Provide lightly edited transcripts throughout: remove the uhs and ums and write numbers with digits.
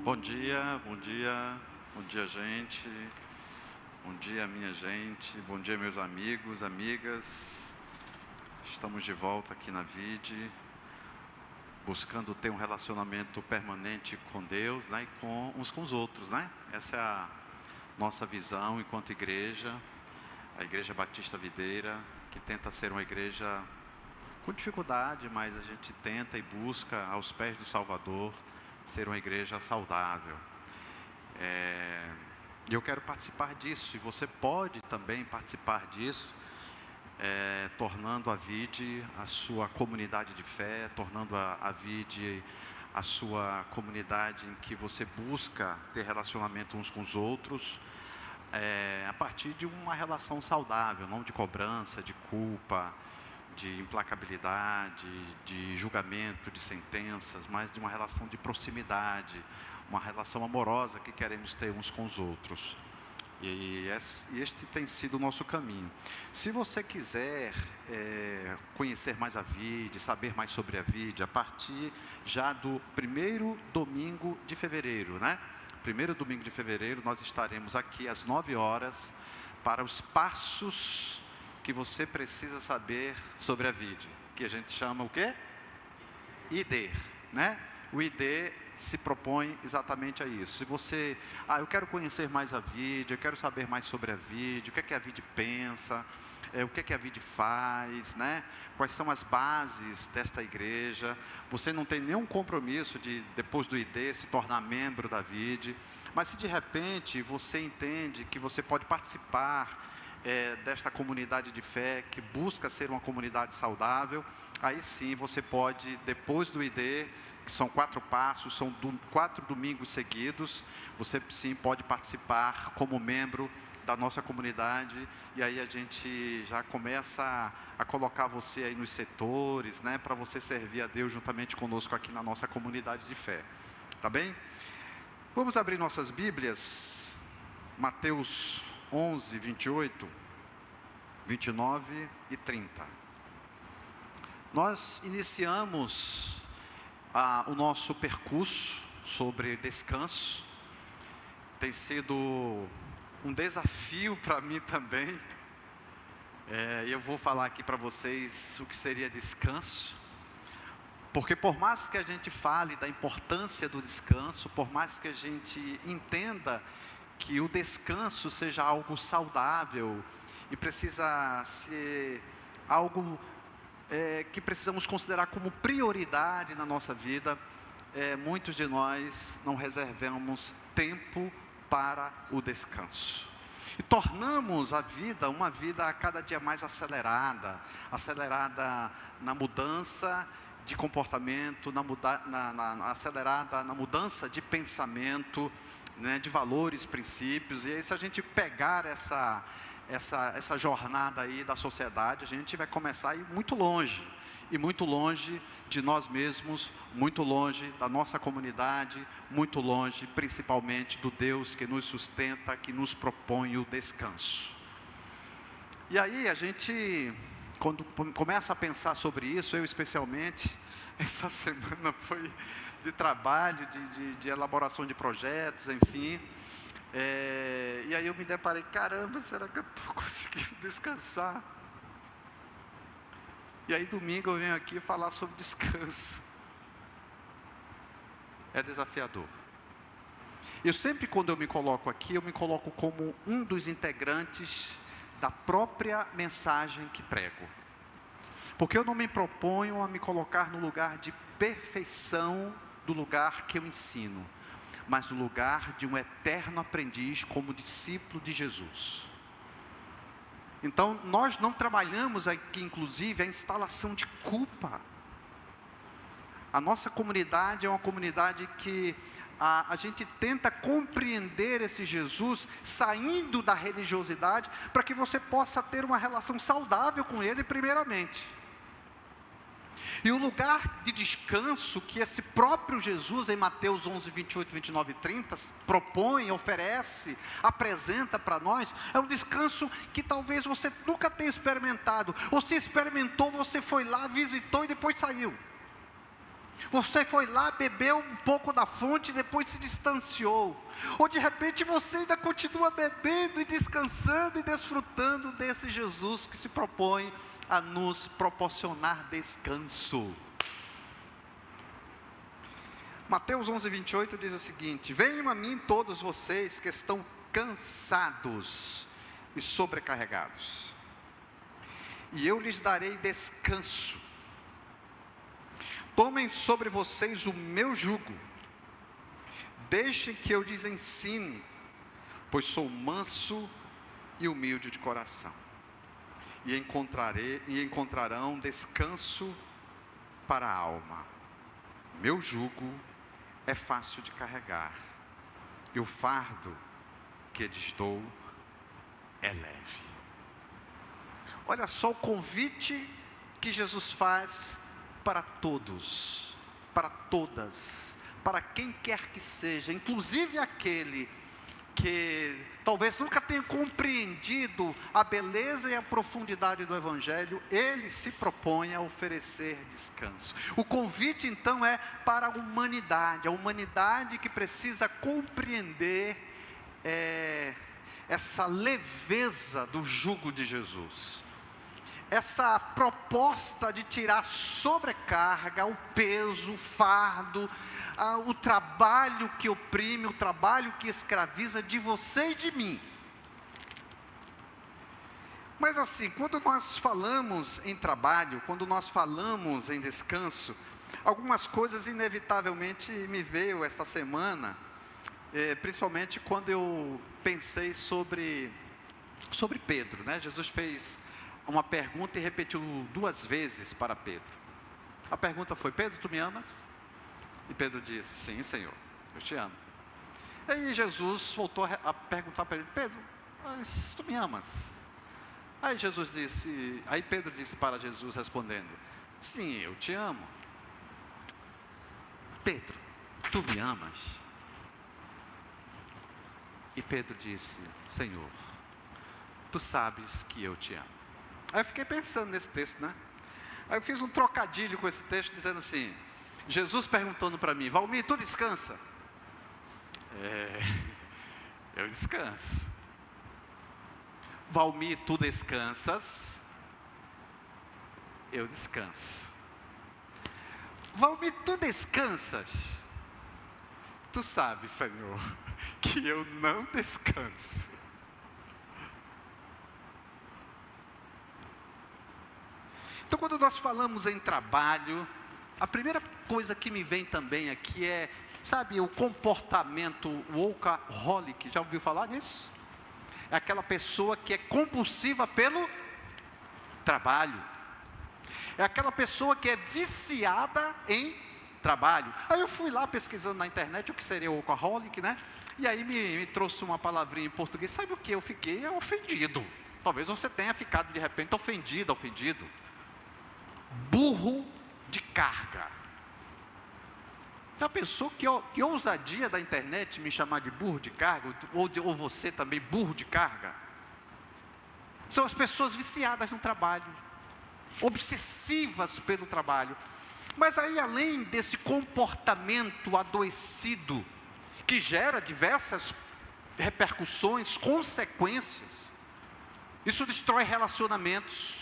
Bom dia, bom dia, bom dia, gente. Bom dia, minha gente. Bom dia, meus amigos, amigas. Estamos de volta aqui na Vide, buscando ter um relacionamento permanente com Deus, né, e com uns com os outros, né? Essa é a nossa visão enquanto igreja, a Igreja Batista Videira, que tenta ser uma igreja com dificuldade, mas a gente tenta e busca aos pés do Salvador ser uma igreja saudável. E eu quero participar disso, e você pode também participar disso, tornando a Vide a sua comunidade de fé, tornando a Vide a sua comunidade em que você busca ter relacionamento uns com os outros, a partir de uma relação saudável, não de cobrança, de culpa, de implacabilidade, de julgamento, de sentenças, mas de uma relação de proximidade, uma relação amorosa que queremos ter uns com os outros. E este tem sido o nosso caminho. Se você quiser conhecer mais a Vide, saber mais sobre a Vide, a partir já do primeiro domingo de fevereiro, né? Primeiro domingo de fevereiro, nós estaremos aqui às 9 horas para os passos que você precisa saber sobre a Vide, que a gente chama o quê? ID, né? O ID se propõe exatamente a isso. Se você, eu quero conhecer mais a Vide, eu quero saber mais sobre a Vide, o que é que a Vide pensa, o que é que a Vide faz, né? Quais são as bases desta igreja. Você não tem nenhum compromisso de, depois do ID, se tornar membro da Vide, mas se de repente você entende que você pode participar desta comunidade de fé, que busca ser uma comunidade saudável, aí sim você pode, depois do ID, que são 4 passos, são 4 domingos seguidos, você sim pode participar como membro da nossa comunidade, e aí a gente já começa a colocar você aí nos setores, né, para você servir a Deus juntamente conosco aqui na nossa comunidade de fé, tá bem? Vamos abrir nossas Bíblias, Mateus 11, 28, 29 e 30. Nós iniciamos o nosso percurso sobre descanso. Tem sido um desafio para mim também. Eu vou falar aqui para vocês o que seria descanso. Porque por mais que a gente fale da importância do descanso, por mais que a gente entenda que o descanso seja algo saudável e precisa ser algo que precisamos considerar como prioridade na nossa vida, muitos de nós não reservamos tempo para o descanso. E tornamos a vida uma vida a cada dia mais acelerada na mudança de comportamento, acelerada na mudança de pensamento, né, de valores, princípios. E aí, se a gente pegar essa jornada aí da sociedade, a gente vai começar a ir muito longe, e muito longe de nós mesmos, muito longe da nossa comunidade, muito longe principalmente do Deus que nos sustenta, que nos propõe o descanso. E aí a gente, quando começa a pensar sobre isso, eu especialmente, essa semana foi de trabalho, de elaboração de projetos, enfim. E aí eu me deparei, caramba, será que eu estou conseguindo descansar? E aí domingo eu venho aqui falar sobre descanso. É desafiador. Eu sempre, quando eu me coloco aqui, eu me coloco como um dos integrantes da própria mensagem que prego. Porque eu não me proponho a me colocar no lugar de perfeição do lugar que eu ensino, mas no lugar de um eterno aprendiz como discípulo de Jesus. Então, nós não trabalhamos aqui, inclusive, a instalação de culpa. A nossa comunidade é uma comunidade que a gente tenta compreender esse Jesus, saindo da religiosidade, para que você possa ter uma relação saudável com Ele, primeiramente. E o lugar de descanso que esse próprio Jesus, em Mateus 11, 28, 29 e 30, propõe, oferece, apresenta para nós, é um descanso que talvez você nunca tenha experimentado, ou se experimentou, você foi lá, visitou e depois saiu. Você foi lá, bebeu um pouco da fonte e depois se distanciou. Ou de repente você ainda continua bebendo e descansando e desfrutando desse Jesus que se propõe a nos proporcionar descanso. Mateus 11:28 diz o seguinte: venham a mim todos vocês que estão cansados e sobrecarregados, e eu lhes darei descanso. Tomem sobre vocês o meu jugo, deixem que eu lhes ensine, pois sou manso e humilde de coração, e encontrarão descanso para a alma. Meu jugo é fácil de carregar, e o fardo que lhes dou é leve. Olha só o convite que Jesus faz para todos, para todas, para quem quer que seja, inclusive aquele que talvez nunca tenha compreendido a beleza e a profundidade do Evangelho. Ele se propõe a oferecer descanso. O convite então é para a humanidade que precisa compreender essa leveza do jugo de Jesus, essa proposta de tirar sobrecarga, o peso, o fardo, o trabalho que oprime, o trabalho que escraviza de você e de mim. Mas assim, quando nós falamos em trabalho, quando nós falamos em descanso, algumas coisas inevitavelmente me veio esta semana, principalmente quando eu pensei sobre Pedro, né? Jesus fez uma pergunta e repetiu 2 vezes para Pedro. A pergunta foi: Pedro, tu me amas? E Pedro disse: sim, Senhor, eu te amo. E aí Jesus voltou a perguntar para ele: Pedro, mas tu me amas? Aí Pedro disse para Jesus respondendo: sim, eu te amo. Pedro, tu me amas? E Pedro disse: Senhor, tu sabes que eu te amo. Aí eu fiquei pensando nesse texto, né? Aí eu fiz um trocadilho com esse texto, dizendo assim: Jesus perguntando para mim: Valmir, tu descansa? Eu descanso. Valmir, tu descansas? Eu descanso. Valmir, tu descansas? Tu sabes, Senhor, que eu não descanso. Então, quando nós falamos em trabalho, a primeira coisa que me vem também aqui é, sabe, o comportamento workaholic. Já ouviu falar nisso? É aquela pessoa que é compulsiva pelo trabalho. É aquela pessoa que é viciada em trabalho. Aí eu fui lá pesquisando na internet o que seria o workaholic, né? E aí me trouxe uma palavrinha em português. Sabe o que? Eu fiquei ofendido. Talvez você tenha ficado de repente ofendido. Burro de carga. Já pensou que ousadia da internet me chamar de burro de carga? Ou você também burro de carga? São as pessoas viciadas no trabalho, obsessivas pelo trabalho. Mas aí, além desse comportamento adoecido, que gera diversas repercussões, consequências, isso destrói relacionamentos,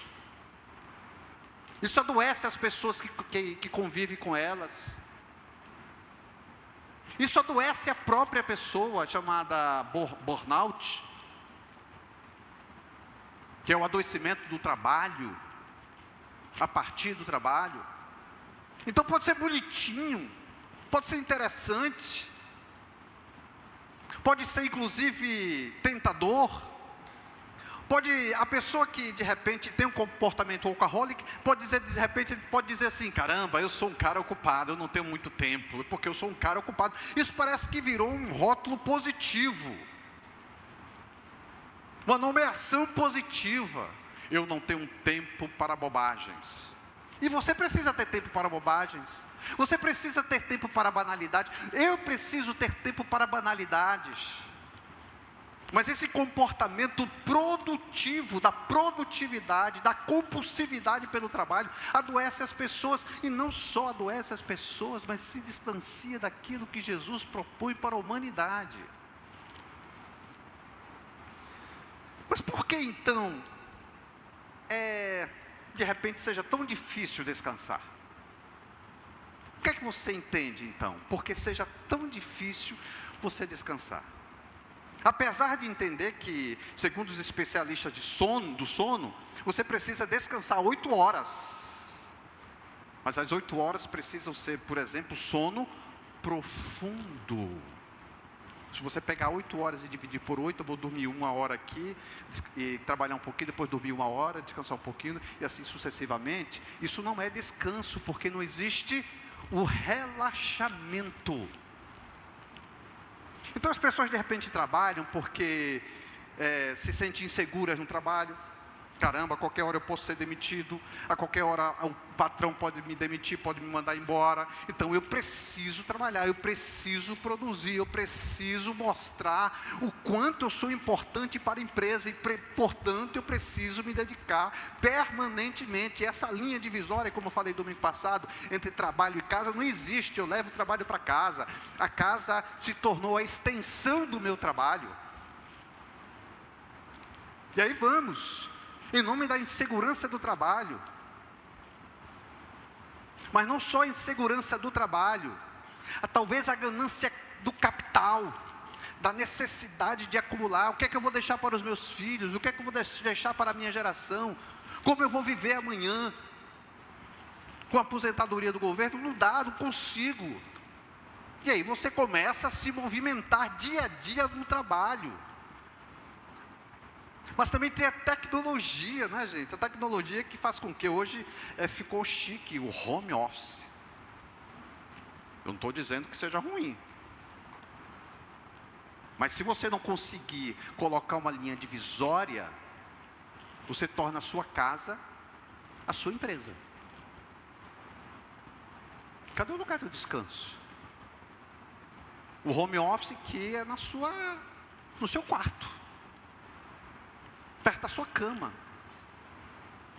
isso adoece as pessoas que convivem com elas, isso adoece a própria pessoa, chamada burnout, que é o adoecimento do trabalho, a partir do trabalho. Então pode ser bonitinho, pode ser interessante, pode ser inclusive tentador. A pessoa que de repente tem um comportamento workaholic, pode dizer assim: caramba, eu sou um cara ocupado, eu não tenho muito tempo, porque eu sou um cara ocupado. Isso parece que virou um rótulo positivo, uma nomeação positiva. Eu não tenho tempo para bobagens. E você precisa ter tempo para bobagens. Você precisa ter tempo para banalidade. Eu preciso ter tempo para banalidades. Mas esse comportamento produtivo, da produtividade, da compulsividade pelo trabalho, adoece as pessoas, e não só adoece as pessoas, mas se distancia daquilo que Jesus propõe para a humanidade. Mas por que então, de repente seja tão difícil descansar? O que é que você entende então? Porque seja tão difícil você descansar. Apesar de entender que, segundo os especialistas do sono, você precisa descansar 8 horas. Mas as 8 horas precisam ser, por exemplo, sono profundo. Se você pegar 8 horas e dividir por 8, eu vou dormir 1 hora aqui, e trabalhar um pouquinho, depois dormir 1 hora, descansar um pouquinho, e assim sucessivamente. Isso não é descanso, porque não existe o relaxamento. Então as pessoas de repente trabalham porque se sentem inseguras no trabalho. Caramba, a qualquer hora eu posso ser demitido, a qualquer hora o patrão pode me demitir, pode me mandar embora. Então eu preciso trabalhar, eu preciso produzir, eu preciso mostrar o quanto eu sou importante para a empresa, e portanto eu preciso me dedicar permanentemente. Essa linha divisória, como eu falei domingo passado, entre trabalho e casa não existe. Eu levo o trabalho para casa, a casa se tornou a extensão do meu trabalho. E aí vamos, em nome da insegurança do trabalho. Mas não só a insegurança do trabalho, talvez a ganância do capital, da necessidade de acumular. O que é que eu vou deixar para os meus filhos? O que é que eu vou deixar para a minha geração? Como eu vou viver amanhã? Com a aposentadoria do governo, não dá, não consigo. E aí você começa a se movimentar dia a dia no trabalho. Mas também tem a tecnologia, né, gente? A tecnologia que faz com que hoje ficou chique o home office. Eu não estou dizendo que seja ruim. Mas se você não conseguir colocar uma linha divisória, você torna a sua casa a sua empresa. Cadê o lugar do descanso? O home office que é no seu quarto, perto da sua cama,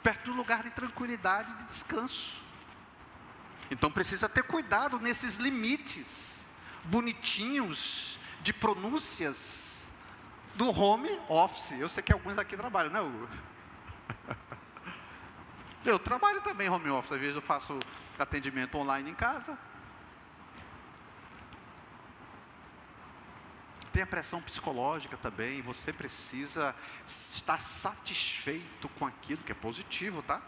perto do lugar de tranquilidade e de descanso. Então precisa ter cuidado nesses limites bonitinhos de pronúncias do home office. Eu sei que alguns aqui trabalham, né, Hugo? Eu trabalho também home office, às vezes eu faço atendimento online em casa. Tem a pressão psicológica também, você precisa estar satisfeito com aquilo que é positivo, tá?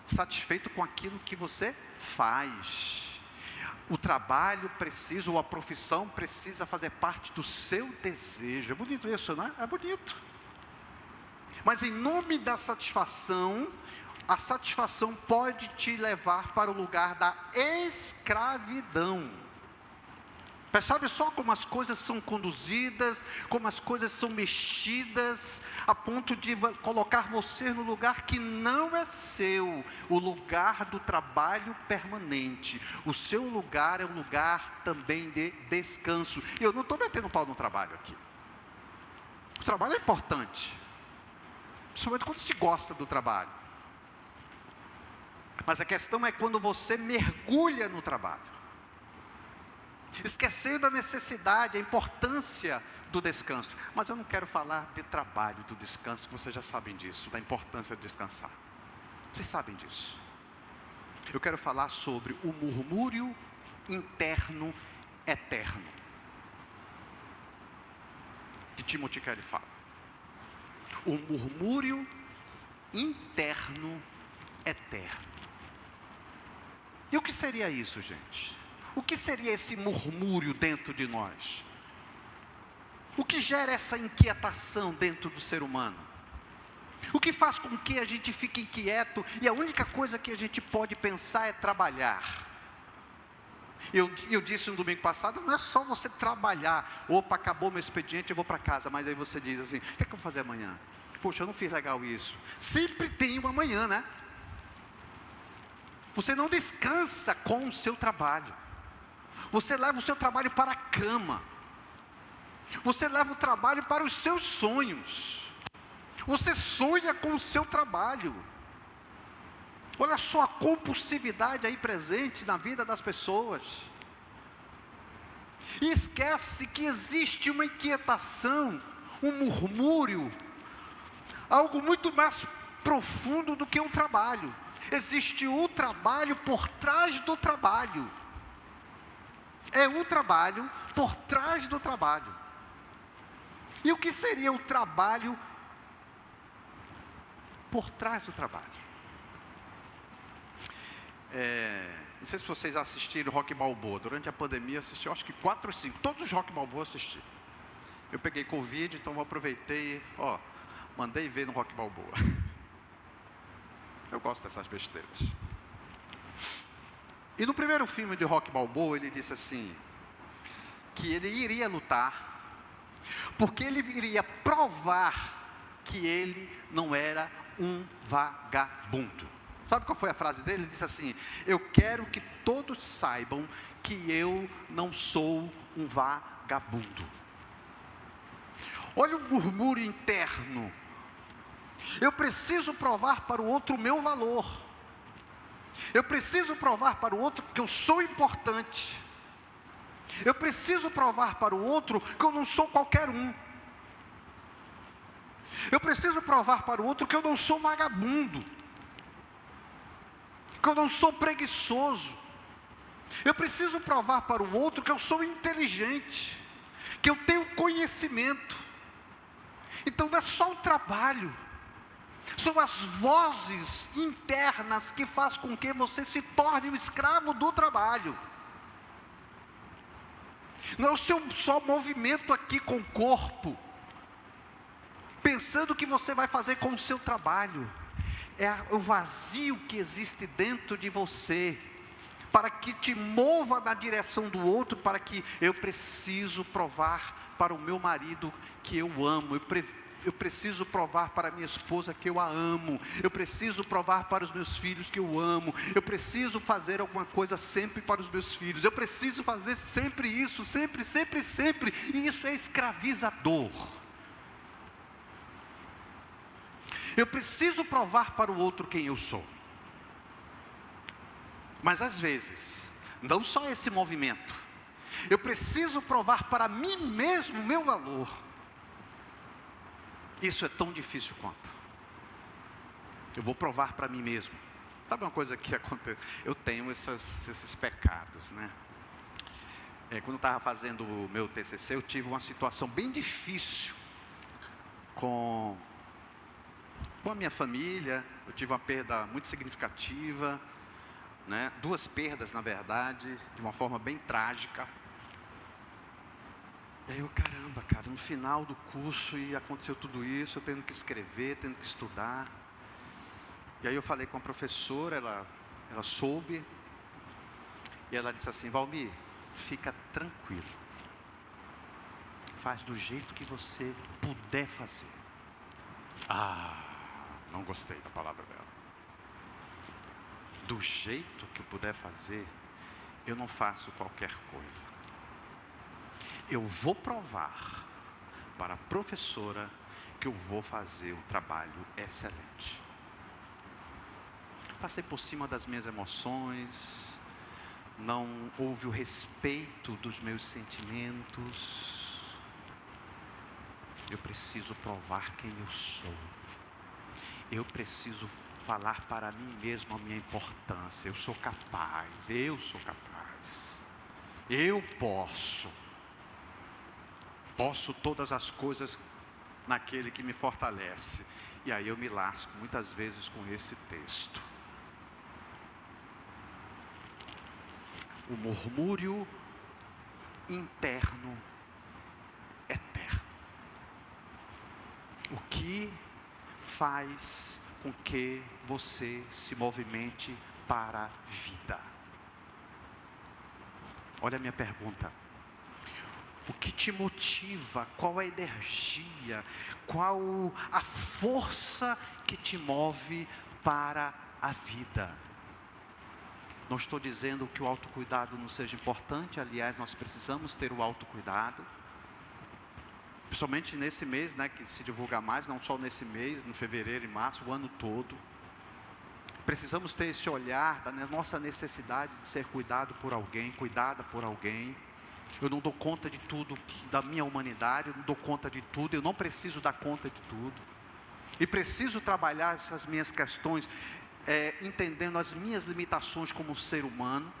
Satisfeito com aquilo que você faz. O trabalho precisa, ou a profissão precisa fazer parte do seu desejo. É bonito isso, não é? É bonito. Mas em nome da satisfação, a satisfação pode te levar para o lugar da escravidão. Percebe só como as coisas são conduzidas, como as coisas são mexidas, a ponto de colocar você no lugar que não é seu, o lugar do trabalho permanente. O seu lugar é um lugar também de descanso. E eu não estou metendo pau no trabalho aqui. O trabalho é importante, principalmente quando se gosta do trabalho. Mas a questão é quando você mergulha no trabalho, esquecendo a necessidade, a importância do descanso. Mas eu não quero falar de trabalho, do descanso, que vocês já sabem disso, da importância de descansar. Vocês sabem disso. Eu quero falar sobre o murmúrio interno eterno, que Timothy Keller fala. O murmúrio interno eterno. E o que seria isso, gente? O que seria esse murmúrio dentro de nós? O que gera essa inquietação dentro do ser humano? O que faz com que a gente fique inquieto e a única coisa que a gente pode pensar é trabalhar? Eu disse no domingo passado, não é só você trabalhar. Opa, acabou meu expediente, eu vou para casa. Mas aí você diz assim, o que é que eu vou fazer amanhã? Poxa, eu não fiz legal isso. Sempre tem uma amanhã, né? Você não descansa com o seu trabalho. Você leva o seu trabalho para a cama. Você leva o trabalho para os seus sonhos. Você sonha com o seu trabalho. Olha só a compulsividade aí presente na vida das pessoas. E esquece que existe uma inquietação, um murmúrio, algo muito mais profundo do que um trabalho. Existe o trabalho por trás do trabalho. É o trabalho por trás do trabalho. E o que seria o trabalho por trás do trabalho? Não sei se vocês assistiram Rocky Balboa. Durante a pandemia eu assisti, acho que 4 ou 5. Todos os Rocky Balboa eu assisti. Eu peguei Covid, então eu aproveitei, mandei ver no Rocky Balboa. Eu gosto dessas besteiras. E no primeiro filme de Rocky Balboa, ele disse assim, que ele iria lutar, porque ele iria provar que ele não era um vagabundo. Sabe qual foi a frase dele? Ele disse assim: eu quero que todos saibam que eu não sou um vagabundo. Olha o murmúrio interno. Eu preciso provar para o outro o meu valor. Eu preciso provar para o outro que eu sou importante. Eu preciso provar para o outro que eu não sou qualquer um. Eu preciso provar para o outro que eu não sou vagabundo, que eu não sou preguiçoso. Eu preciso provar para o outro que eu sou inteligente, que eu tenho conhecimento. Então não é só o trabalho, são as vozes internas que faz com que você se torne um escravo do trabalho. Não é o seu só movimento aqui com o corpo, pensando o que você vai fazer com o seu trabalho. É o vazio que existe dentro de você, para que te mova na direção do outro, para que eu preciso provar para o meu marido que eu amo, eu preciso provar para a minha esposa que eu a amo, eu preciso provar para os meus filhos que eu amo, eu preciso fazer alguma coisa sempre para os meus filhos, eu preciso fazer sempre isso, sempre, sempre, sempre, e isso é escravizador. Eu preciso provar para o outro quem eu sou. Mas às vezes, não só esse movimento, eu preciso provar para mim mesmo o meu valor. Isso é tão difícil quanto. Eu vou provar para mim mesmo. Sabe uma coisa que acontece? Eu tenho esses pecados, né? Quando eu estava fazendo o meu TCC, eu tive uma situação bem difícil com a minha família. Eu tive uma perda muito significativa, né? 2 perdas, na verdade, de uma forma bem trágica. E aí caramba, cara, no final do curso e aconteceu tudo isso, eu tendo que escrever, tendo que estudar. E aí eu falei com a professora, ela soube, e ela disse assim: Valmir, fica tranquilo, faz do jeito que você puder fazer. Não gostei da palavra dela. Do jeito que eu puder fazer, eu não faço qualquer coisa. Eu vou provar para a professora que eu vou fazer um trabalho excelente. Passei por cima das minhas emoções, não houve o respeito dos meus sentimentos. Eu preciso provar quem eu sou. Eu preciso falar para mim mesmo a minha importância. Eu sou capaz, eu posso todas as coisas naquele que me fortalece. E aí eu me lasco muitas vezes com esse texto. O murmúrio interno eterno. O que faz com que você se movimente para a vida? Olha a minha pergunta. O que te motiva? Qual a energia? Qual a força que te move para a vida? Não estou dizendo que o autocuidado não seja importante. Aliás, nós precisamos ter o autocuidado. Principalmente nesse mês, né, que se divulga mais, não só nesse mês, no fevereiro e março, o ano todo. Precisamos ter esse olhar da nossa necessidade de ser cuidado por alguém, cuidada por alguém. Eu não dou conta de tudo da minha humanidade, eu não dou conta de tudo, eu não preciso dar conta de tudo. E preciso trabalhar essas minhas questões, entendendo as minhas limitações como ser humano.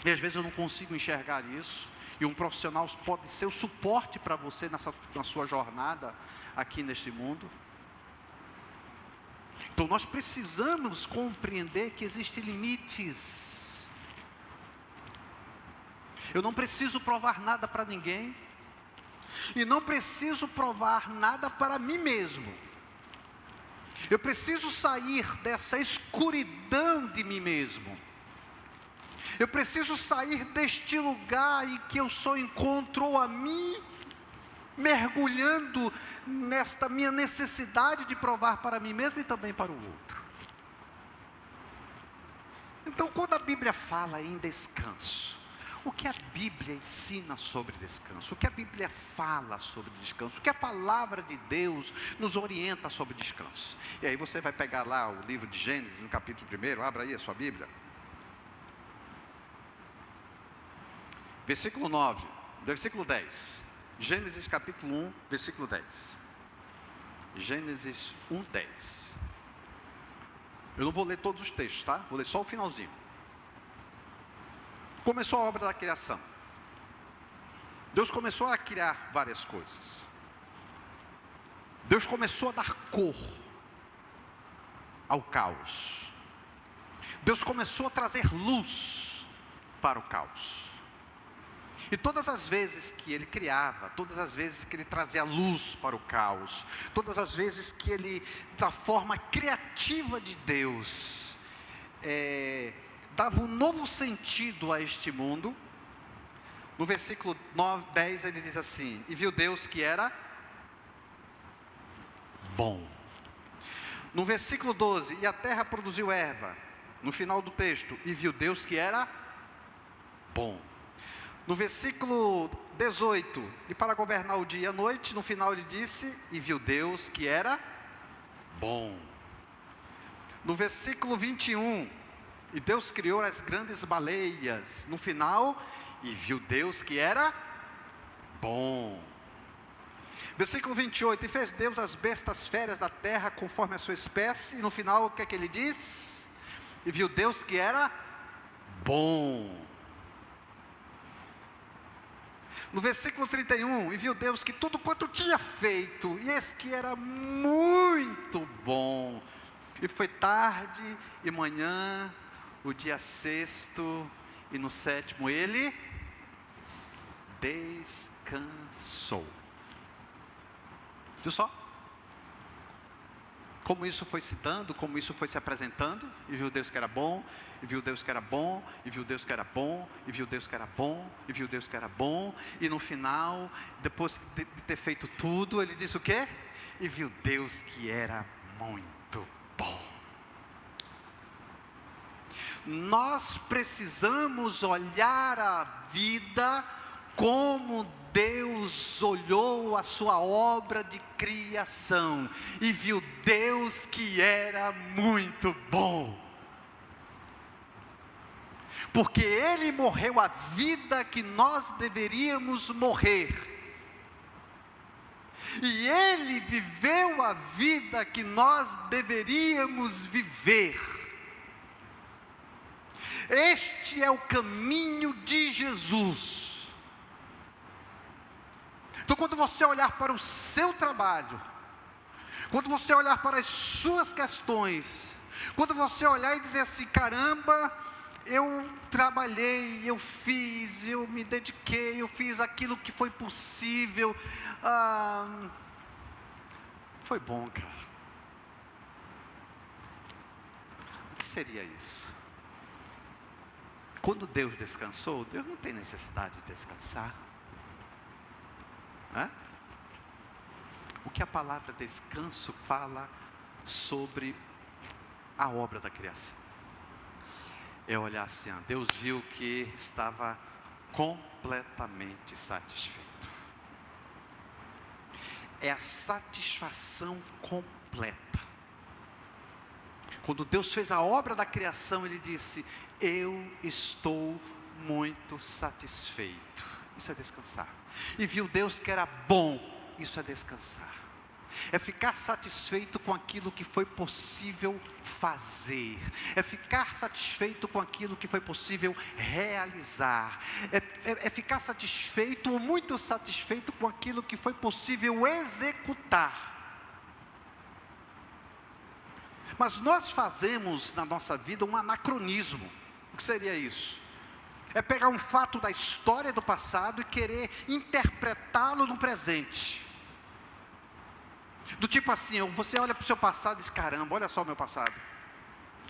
E às vezes eu não consigo enxergar isso. E um profissional pode ser o suporte para você na sua jornada aqui neste mundo. Então nós precisamos compreender que existem limites. Eu não preciso provar nada para ninguém. E não preciso provar nada para mim mesmo. Eu preciso sair dessa escuridão de mim mesmo. Eu preciso sair deste lugar em que eu só encontro a mim, mergulhando nesta minha necessidade de provar para mim mesmo e também para o outro. Então, quando a Bíblia fala em descanso, o que a Bíblia ensina sobre descanso? O que a Bíblia fala sobre descanso? O que a palavra de Deus nos orienta sobre descanso? E aí você vai pegar lá o livro de Gênesis, no capítulo 1, abra aí a sua Bíblia. Versículo 9, versículo 10. Gênesis capítulo 1, versículo 10. Gênesis 1, 10. Eu não vou ler todos os textos, tá? Vou ler só o finalzinho. Começou a obra da criação. Deus começou a criar várias coisas. Deus começou a dar cor ao caos. Deus começou a trazer luz para o caos. E todas as vezes que Ele criava, todas as vezes que Ele trazia luz para o caos, todas as vezes que Ele, da forma criativa de Deus, dava um novo sentido a este mundo. No versículo 9, 10 ele diz assim: e viu Deus que era bom. No versículo 12, e a terra produziu erva. No final do texto, e viu Deus que era bom. No versículo 18, e para governar o dia e a noite, no final ele disse, e viu Deus que era bom. No versículo 21, e Deus criou as grandes baleias. No final, e viu Deus que era bom. Versículo 28, e fez Deus as bestas férias da terra conforme a sua espécie. E no final, o que é que ele diz? E viu Deus que era bom. No versículo 31, e viu Deus que tudo quanto tinha feito, e eis que era muito bom. E foi tarde e manhã, o dia sexto, e no sétimo ele descansou. Viu só? Como isso foi se dando, como isso foi se apresentando, e viu Deus que era bom, e viu Deus que era bom, e viu Deus que era bom, e viu Deus que era bom, e viu Deus que era bom, e no final, depois de ter feito tudo, ele disse o quê? E viu Deus que era muito bom. Nós precisamos olhar a vida como Deus olhou a sua obra de criação e viu Deus que era muito bom. Porque Ele morreu a vida que nós deveríamos morrer. E Ele viveu a vida que nós deveríamos viver. Este é o caminho de Jesus. Então, quando você olhar para o seu trabalho, quando você olhar para as suas questões, quando você olhar e dizer assim, caramba, eu trabalhei, eu fiz, eu me dediquei, eu fiz aquilo que foi possível, foi bom, cara. O que seria isso? Quando Deus descansou, Deus não tem necessidade de descansar. O que a palavra descanso fala sobre a obra da criação? É olhar assim, Deus viu que estava completamente satisfeito. é a satisfação completa. Quando Deus fez a obra da criação, Ele disse: eu estou muito satisfeito. Isso é descansar. E viu Deus que era bom. Isso é descansar. É ficar satisfeito com aquilo que foi possível fazer. É ficar satisfeito com aquilo que foi possível realizar. É ficar satisfeito ou muito satisfeito com aquilo que foi possível executar. Mas nós fazemos na nossa vida um anacronismo. O que seria isso? É pegar um fato da história do passado e querer interpretá-lo no presente. Do tipo assim, você olha para o seu passado e diz: caramba, olha só o meu passado.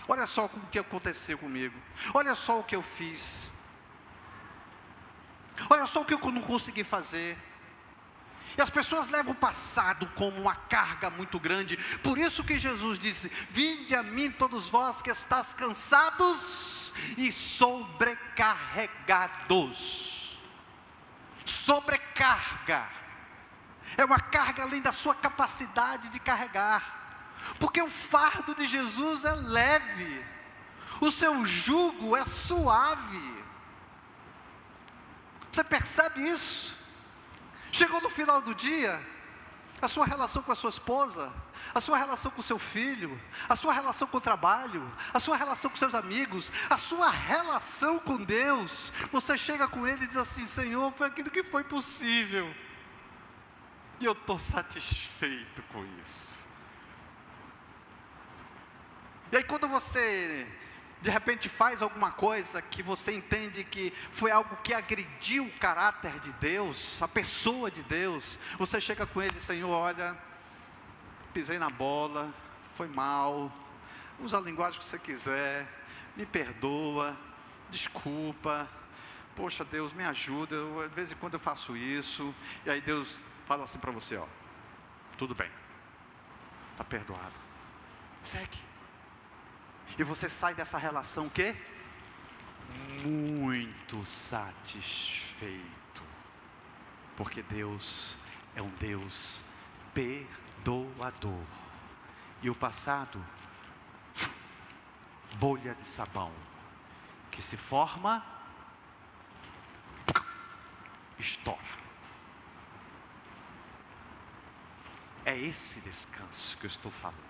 Olha só o que aconteceu comigo. Olha só o que eu fiz. Olha só o que eu não consegui fazer. E as pessoas levam o passado como uma carga muito grande. Por isso que Jesus disse: vinde a mim todos vós que estáis cansados e sobrecarregados. Sobrecarga é uma carga além da sua capacidade de carregar, porque o fardo de Jesus é leve, o seu jugo é suave. Você percebe isso? Chegou no final do dia, a sua relação com a sua esposa, a sua relação com o seu filho, a sua relação com o trabalho, a sua relação com seus amigos, a sua relação com Deus, você chega com Ele e diz assim: Senhor, foi aquilo que foi possível, e eu estou satisfeito com isso. E aí quando você de repente faz alguma coisa que você entende que foi algo que agrediu o caráter de Deus, a pessoa de Deus, você chega com Ele: Senhor, olha, pisei na bola, foi mal, usa a linguagem que você quiser, me perdoa, desculpa, poxa Deus, me ajuda, de vez em quando eu faço isso. E aí Deus fala assim para você: ó, tudo bem, está perdoado, segue. E você sai dessa relação o quê? Muito satisfeito, porque Deus é um Deus perdoador. E o passado, bolha de sabão, que se forma, estoura. É esse descanso que eu estou falando.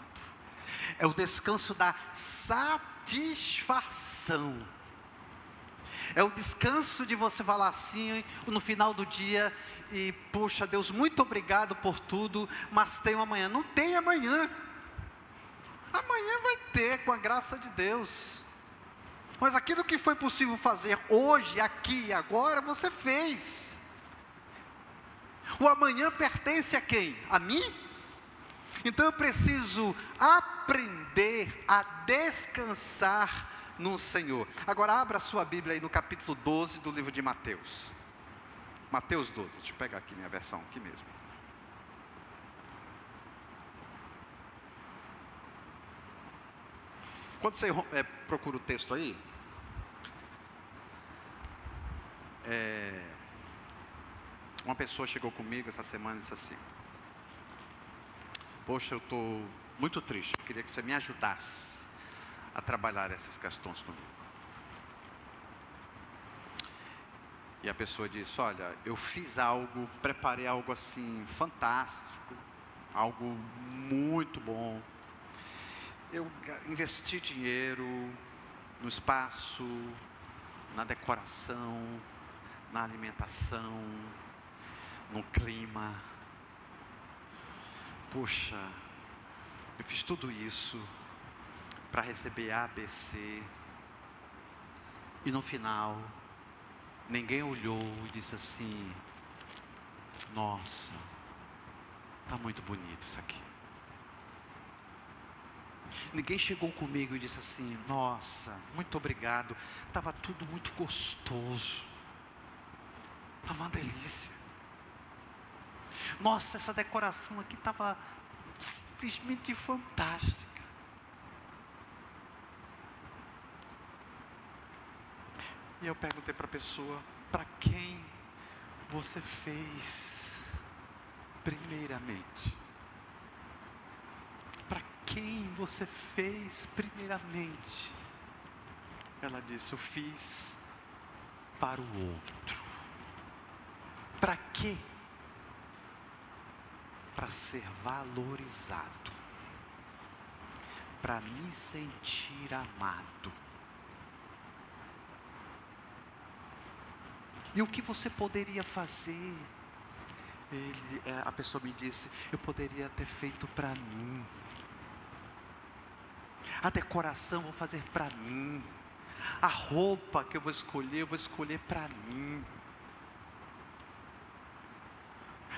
É o descanso da satisfação. É o descanso de você falar assim no final do dia: e poxa Deus, muito obrigado por tudo, mas tem um amanhã. Não tem amanhã. Amanhã vai ter, com a graça de Deus. Mas aquilo que foi possível fazer hoje, aqui e agora, você fez. O amanhã pertence a quem? A mim? Então eu preciso aprender a descansar no Senhor. Agora abra a sua Bíblia aí no capítulo 12 do livro de Mateus. Mateus 12, deixa eu pegar aqui minha versão aqui mesmo. Quando você procura o texto aí, uma pessoa chegou comigo essa semana e disse assim: poxa, eu estou muito triste, eu queria que você me ajudasse a trabalhar essas questões comigo. E a pessoa disse: olha, eu fiz algo, preparei algo assim fantástico, algo muito bom. Eu investi dinheiro no espaço, na decoração, na alimentação, no clima. Puxa, eu fiz tudo isso para receber A, B, C. E no final, ninguém olhou e disse assim: nossa, está muito bonito isso aqui. Ninguém chegou comigo e disse assim: nossa, muito obrigado, estava tudo muito gostoso, estava uma delícia. Nossa, essa decoração aqui estava simplesmente fantástica. E eu perguntei para a pessoa: para quem você fez? primeiramente? Para quem você fez primeiramente? Ela disse: eu fiz para o outro. Para quê? Para ser valorizado, para me sentir amado. E o que você poderia fazer? A pessoa me disse: eu poderia ter feito para mim. A decoração eu vou fazer para mim. A roupa que eu vou escolher para mim.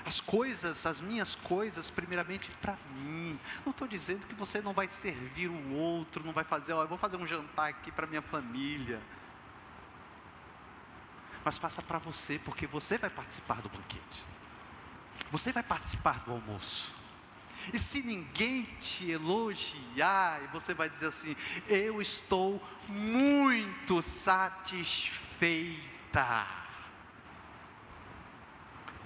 As minhas coisas, primeiramente para mim. Não estou dizendo que você não vai servir o outro, não vai fazer, eu vou fazer um jantar aqui para minha família. Mas faça para você, porque você vai participar do banquete. Você vai participar do almoço. E se ninguém te elogiar, e você vai dizer assim: eu estou muito satisfeita,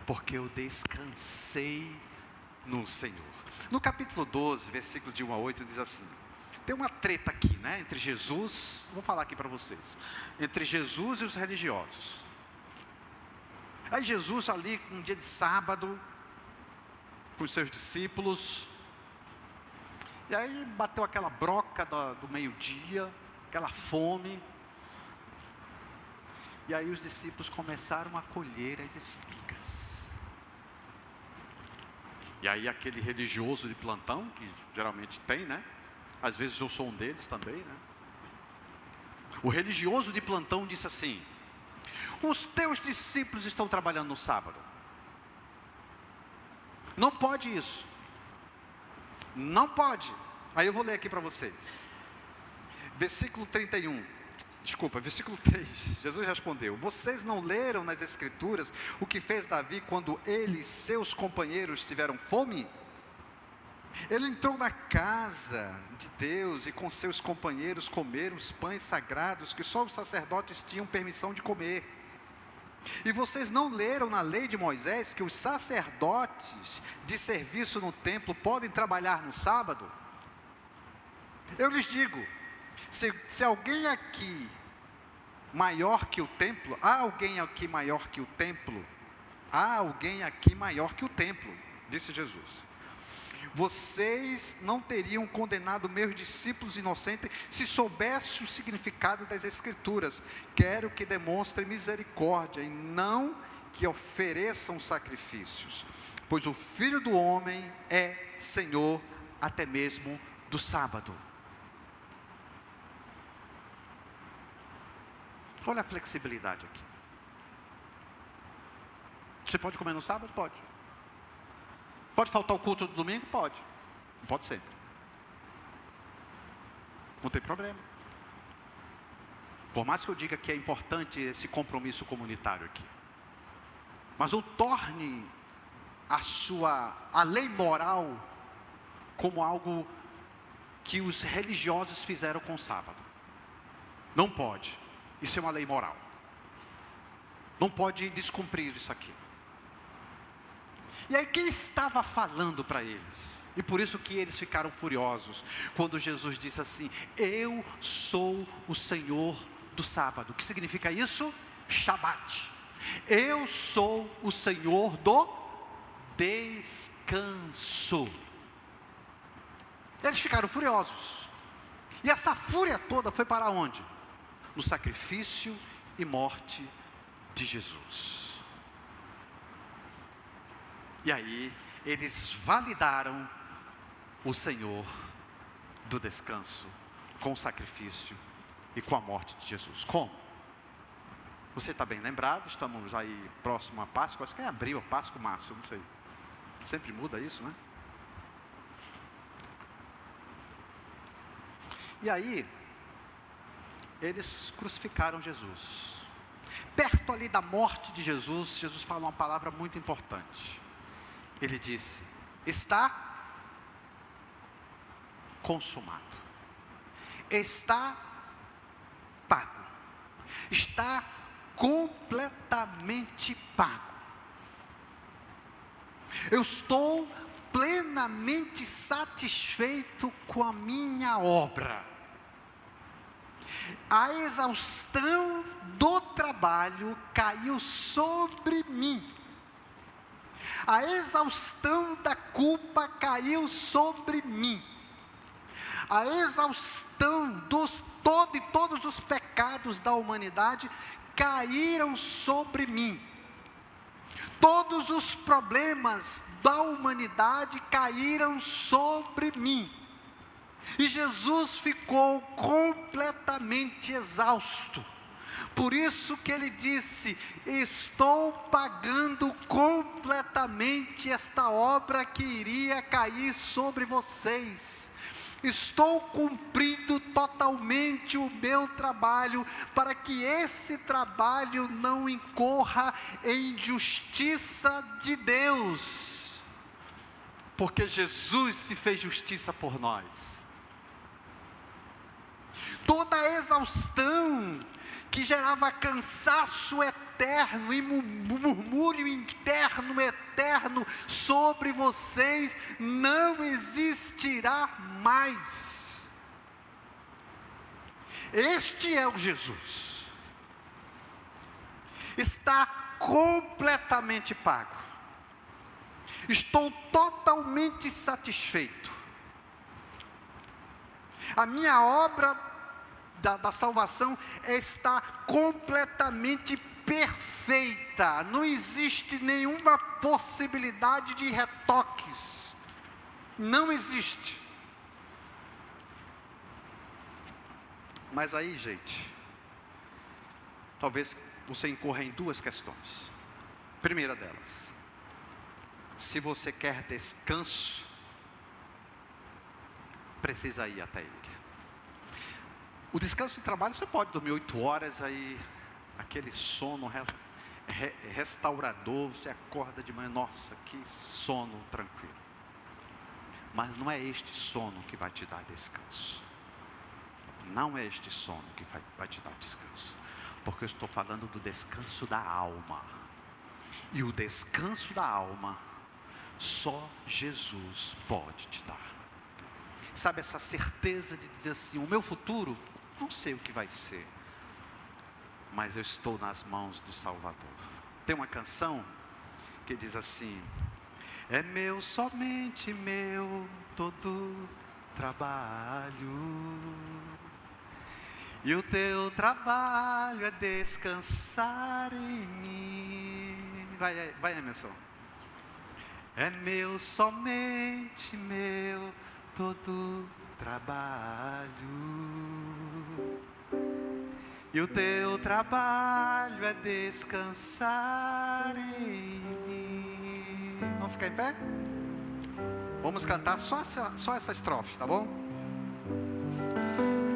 porque eu descansei no Senhor. No capítulo 12, versículo de 1 a 8, diz assim: tem uma treta aqui, né, entre Jesus, vou falar aqui para vocês, entre Jesus e os religiosos. Aí Jesus ali, um dia de sábado, com os seus discípulos, e aí bateu aquela broca do meio-dia, aquela fome, e aí os discípulos começaram a colher as espigas. E aí aquele religioso de plantão, que geralmente tem, né? Às vezes eu sou um deles também, né? O religioso de plantão disse assim: os teus discípulos estão trabalhando no sábado. Não pode isso. Não pode. Aí eu vou ler aqui para vocês. Versículo 3. Jesus respondeu: vocês não leram nas Escrituras o que fez Davi quando ele e seus companheiros tiveram fome? Ele entrou na casa de Deus e com seus companheiros comeram os pães sagrados que só os sacerdotes tinham permissão de comer. E vocês não leram na lei de Moisés que os sacerdotes de serviço no templo podem trabalhar no sábado? Eu lhes digo, se alguém aqui maior que o templo, há alguém aqui maior que o templo, disse Jesus. Vocês não teriam condenado meus discípulos inocentes se soubessem o significado das Escrituras. Quero que demonstrem misericórdia e não que ofereçam sacrifícios, pois o Filho do Homem é Senhor até mesmo do sábado. Olha a flexibilidade aqui. Você pode comer no sábado? Pode. Pode faltar o culto do domingo? Pode. Não pode sempre. Não tem problema. Por mais que eu diga que é importante esse compromisso comunitário aqui, mas não torne a lei moral como algo que os religiosos fizeram com o sábado. Não pode. Isso é uma lei moral. Não pode descumprir isso aqui. E aí quem estava falando para eles? E por isso que eles ficaram furiosos, quando Jesus disse assim: eu sou o Senhor do sábado. O que significa isso? Shabat. Eu sou o Senhor do descanso. Eles ficaram furiosos. E essa fúria toda foi para onde? No sacrifício e morte de Jesus. E aí, eles validaram o Senhor do descanso com o sacrifício e com a morte de Jesus. Como? Você está bem lembrado, estamos aí próximo à Páscoa, acho que é abril, Páscoa, março, não sei. Sempre muda isso, né? E aí, eles crucificaram Jesus. Perto ali da morte de Jesus, Jesus fala uma palavra muito importante. Ele disse: está consumado, está pago, está completamente pago. Eu estou plenamente satisfeito com a minha obra. A exaustão do trabalho caiu sobre mim. A exaustão da culpa caiu sobre mim. A exaustão de todos os pecados da humanidade caíram sobre mim. Todos os problemas da humanidade caíram sobre mim. E Jesus ficou completamente exausto. Por isso que ele disse: estou pagando completamente esta obra que iria cair sobre vocês. Estou cumprindo totalmente o meu trabalho, para que esse trabalho não incorra em justiça de Deus, porque Jesus se fez justiça por nós. Toda a exaustão que gerava cansaço eterno e murmúrio interno eterno sobre vocês, não existirá mais. Este é o Jesus. Está completamente pago. Estou totalmente satisfeito. A minha obra da salvação está completamente perfeita. Não existe nenhuma possibilidade de retoques. Não existe. Mas aí, gente, talvez você incorra em duas questões. Primeira delas: se você quer descanso, precisa ir até Ele. O descanso do trabalho, você pode dormir 8 horas, aí aquele sono restaurador, você acorda de manhã, nossa, que sono tranquilo. Mas não é este sono que vai te dar descanso. Não é este sono que vai te dar descanso. Porque eu estou falando do descanso da alma. E o descanso da alma, só Jesus pode te dar. Sabe, essa certeza de dizer assim: o meu futuro, não sei o que vai ser, mas eu estou nas mãos do Salvador. Tem uma canção que diz assim: é meu, somente meu, todo trabalho, e o teu trabalho é descansar em mim. Vai, Emerson. É meu, somente meu, todo trabalho, e o teu trabalho é descansar em mim. Vamos ficar em pé? Vamos cantar só essa estrofe, tá bom?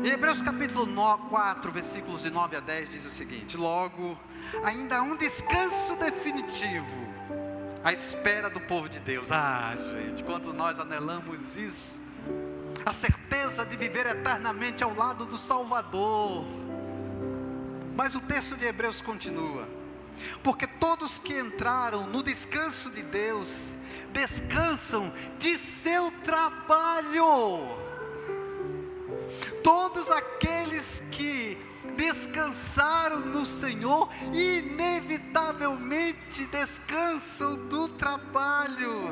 Em Hebreus capítulo 4, versículos de 9 a 10 diz o seguinte: logo, ainda há um descanso definitivo à espera do povo de Deus. Ah, gente, quanto nós anelamos isso, a certeza de viver eternamente ao lado do Salvador. Mas o texto de Hebreus continua: porque todos que entraram no descanso de Deus, descansam de seu trabalho. Todos aqueles que descansaram no Senhor, inevitavelmente descansam do trabalho.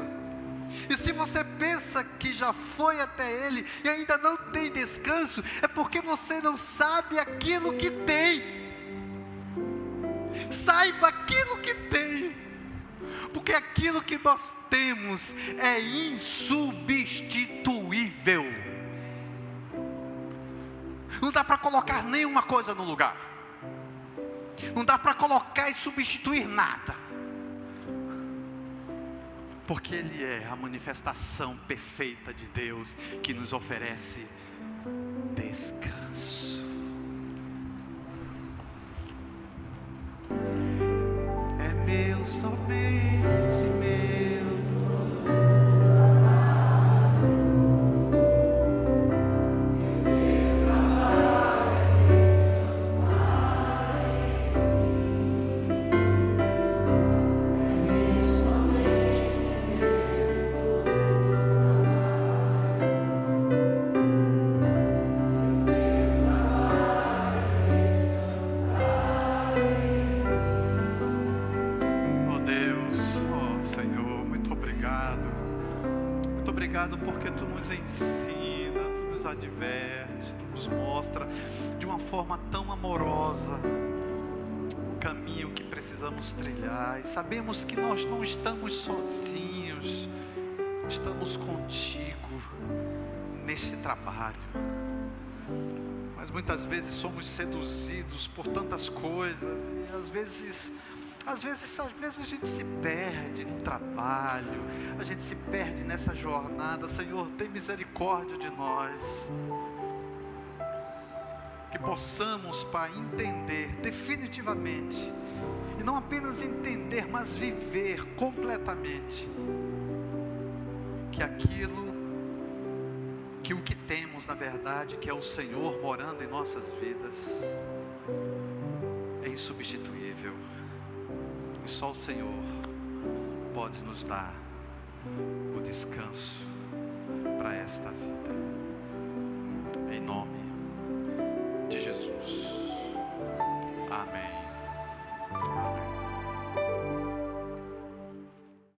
E se você pensa que já foi até Ele e ainda não tem descanso, é porque você não sabe aquilo que tem. Saiba aquilo que tem, porque aquilo que nós temos é insubstituível. Não dá para colocar nenhuma coisa no lugar. Não dá para colocar e substituir nada. Porque Ele é a manifestação perfeita de Deus, que nos oferece descanso. É meu, somente meu. obrigado porque Tu nos ensina, Tu nos adverte, Tu nos mostra de uma forma tão amorosa o caminho que precisamos trilhar. E sabemos que nós não estamos sozinhos, estamos contigo nesse trabalho. Mas muitas vezes somos seduzidos por tantas coisas e às vezes a gente se perde no trabalho, a gente se perde nessa jornada. Senhor, tem misericórdia de nós. Que possamos, Pai, entender definitivamente, e não apenas entender, mas viver completamente, que o que temos na verdade, que é o Senhor morando em nossas vidas, é insubstituível, e só o Senhor pode nos dar o descanso para esta vida, em nome